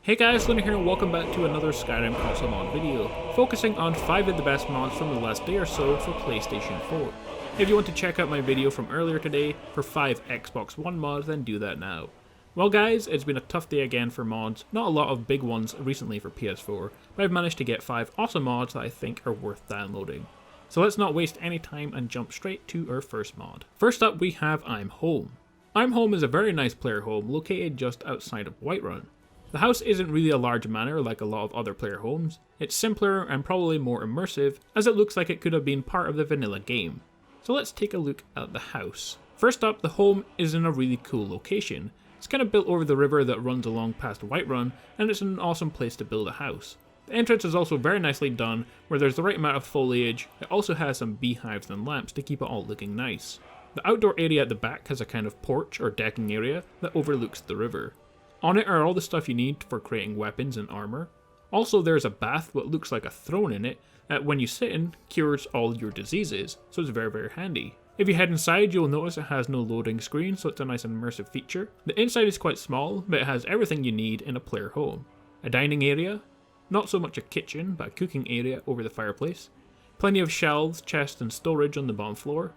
Hey guys, Luna here and welcome back to another Skyrim console mod video, focusing on 5 of the best mods from the last day or so for PlayStation 4. If you want to check out my video from earlier today for 5 Xbox One mods, then do that now. Well guys, it's been a tough day again for mods, not a lot of big ones recently for PS4, but I've managed to get 5 awesome mods that I think are worth downloading. So let's not waste any time and jump straight to our first mod. First up we have I'm Home. I'm Home is a very nice player home located just outside of Whiterun. The house isn't really a large manor like a lot of other player homes, it's simpler and probably more immersive as it looks like it could have been part of the vanilla game. So let's take a look at the house. First up, the home is in a really cool location. It's kind of built over the river that runs along past Whiterun, and it's an awesome place to build a house. The entrance is also very nicely done, where there's the right amount of foliage. It also has some beehives and lamps to keep it all looking nice. The outdoor area at the back has a kind of porch or decking area that overlooks the river. On it are all the stuff you need for creating weapons and armour. Also there's a bath what looks like a throne in it that when you sit in cures all your diseases, so it's very handy. If you head inside you'll notice it has no loading screen, so it's a nice immersive feature. The inside is quite small, but it has everything you need in a player home. A dining area, not so much a kitchen but a cooking area over the fireplace. Plenty of shelves, chests and storage on the bottom floor.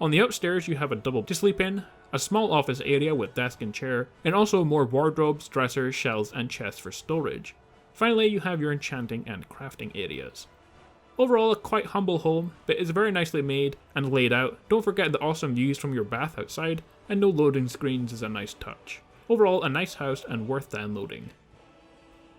On the upstairs you have a double to sleep in, a small office area with desk and chair, and also more wardrobes, dressers, shelves and chests for storage. Finally you have your enchanting and crafting areas. Overall a quite humble home, but it's very nicely made and laid out. Don't forget the awesome views from your bath outside, and no loading screens is a nice touch. Overall a nice house and worth downloading.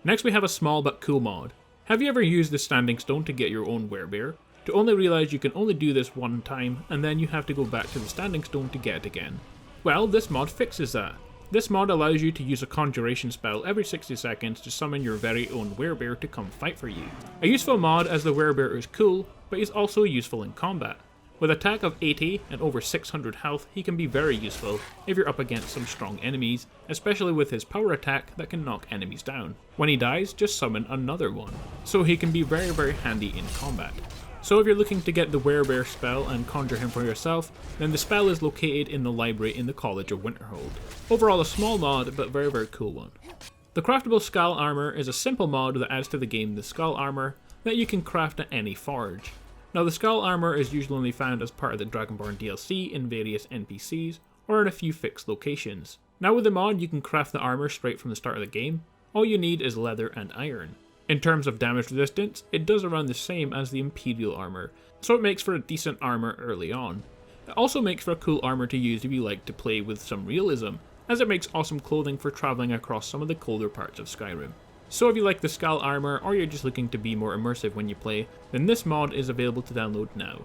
Next we have a small but cool mod. Have you ever used the standing stone to get your own werebear? To only realise you can only do this one time and then you have to go back to the standing stone to get it again. Well, this mod fixes that. This mod allows you to use a conjuration spell every 60 seconds to summon your very own werebear to come fight for you. A useful mod as the werebear is cool, but he's also useful in combat. With attack of 80 and over 600 health, he can be very useful if you're up against some strong enemies, especially with his power attack that can knock enemies down. When he dies, just summon another one. So he can be very handy in combat. So if you're looking to get the Werebear spell and conjure him for yourself, then the spell is located in the library in the College of Winterhold. Overall a small mod, but very cool one. The Craftable Skaal armour is a simple mod that adds to the game the Skaal armour that you can craft at any forge. Now the Skaal armour is usually only found as part of the Dragonborn DLC in various NPCs or in a few fixed locations. Now with the mod you can craft the armour straight from the start of the game. All you need is leather and iron. In terms of damage resistance, it does around the same as the Imperial armour, so it makes for a decent armour early on. It also makes for a cool armour to use if you like to play with some realism, as it makes awesome clothing for travelling across some of the colder parts of Skyrim. So if you like the Skaal armour or you're just looking to be more immersive when you play, then this mod is available to download now.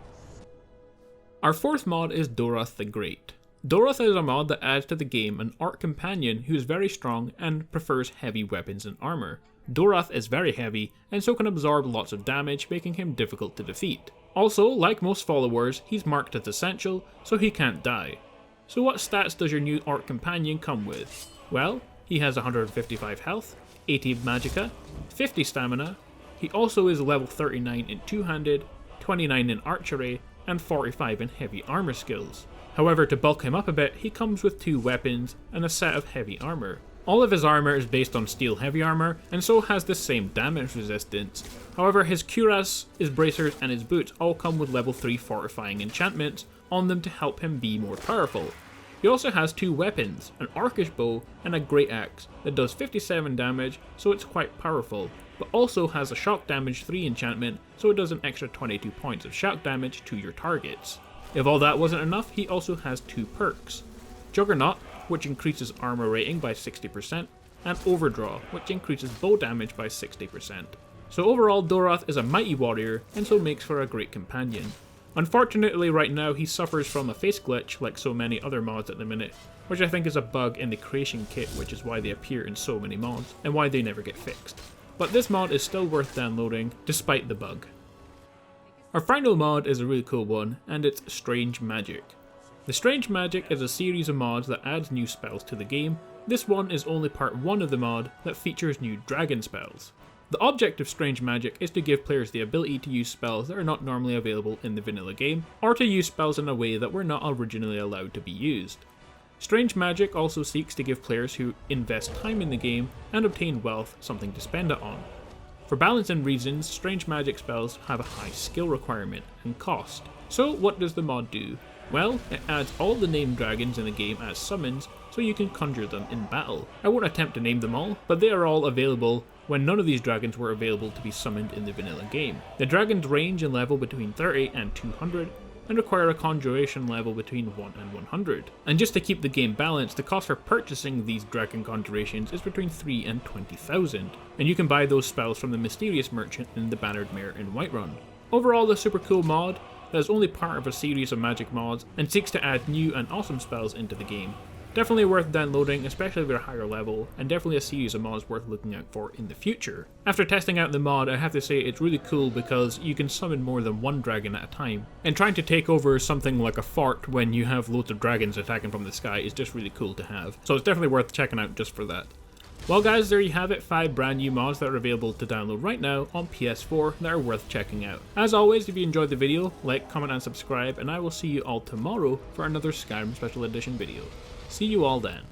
Our fourth mod is Doroth the Great. Doroth is a mod that adds to the game an orc companion who is very strong and prefers heavy weapons and armour. Dorath is very heavy and so can absorb lots of damage, making him difficult to defeat. Also, like most followers, he's marked as essential, so he can't die. So what stats does your new orc companion come with? Well, he has 155 health, 80 magicka, 50 stamina, he also is level 39 in two-handed, 29 in archery, and 45 in heavy armour skills. However, to bulk him up a bit, he comes with 2 weapons and a set of heavy armour. All of his armour is based on steel heavy armour, and so has the same damage resistance. However, his cuirass, his bracers and his boots all come with level 3 fortifying enchantments on them to help him be more powerful. He also has 2 weapons, an orcish bow and a great axe that does 57 damage, so it's quite powerful, but also has a shock damage 3 enchantment, so it does an extra 22 points of shock damage to your targets. If all that wasn't enough, he also has 2 perks. Juggernaut, which increases armor rating by 60%, and Overdraw, which increases bow damage by 60%. So overall Doroth is a mighty warrior, and so makes for a great companion. Unfortunately right now he suffers from a face glitch like so many other mods at the minute, which I think is a bug in the creation kit, which is why they appear in so many mods, and why they never get fixed. But this mod is still worth downloading, despite the bug. Our final mod is a really cool one, and it's Strange Magic. The Strange Magic is a series of mods that adds new spells to the game. This one is only part 1 of the mod that features new dragon spells. The object of Strange Magic is to give players the ability to use spells that are not normally available in the vanilla game, or to use spells in a way that were not originally allowed to be used. Strange Magic also seeks to give players who invest time in the game and obtain wealth something to spend it on. For balancing reasons, Strange Magic spells have a high skill requirement and cost. So what does the mod do? Well, it adds all the named dragons in the game as summons, so you can conjure them in battle. I won't attempt to name them all, but they are all available when none of these dragons were available to be summoned in the vanilla game. The dragons range in level between 30 and 200, and require a conjuration level between 1 and 100. And just to keep the game balanced, the cost for purchasing these dragon conjurations is between 3 and 20,000, and you can buy those spells from the mysterious merchant in the Bannered Mare in Whiterun. Overall, a super cool mod that is only part of a series of magic mods and seeks to add new and awesome spells into the game. Definitely worth downloading, especially if you're higher level, and definitely a series of mods worth looking out for in the future. After testing out the mod, I have to say it's really cool because you can summon more than one dragon at a time, and trying to take over something like a fort when you have loads of dragons attacking from the sky is just really cool to have, so it's definitely worth checking out just for that. Well guys, there you have it, 5 brand new mods that are available to download right now on PS4 that are worth checking out. As always, if you enjoyed the video, like, comment and subscribe, and I will see you all tomorrow for another Skyrim Special Edition video. See you all then.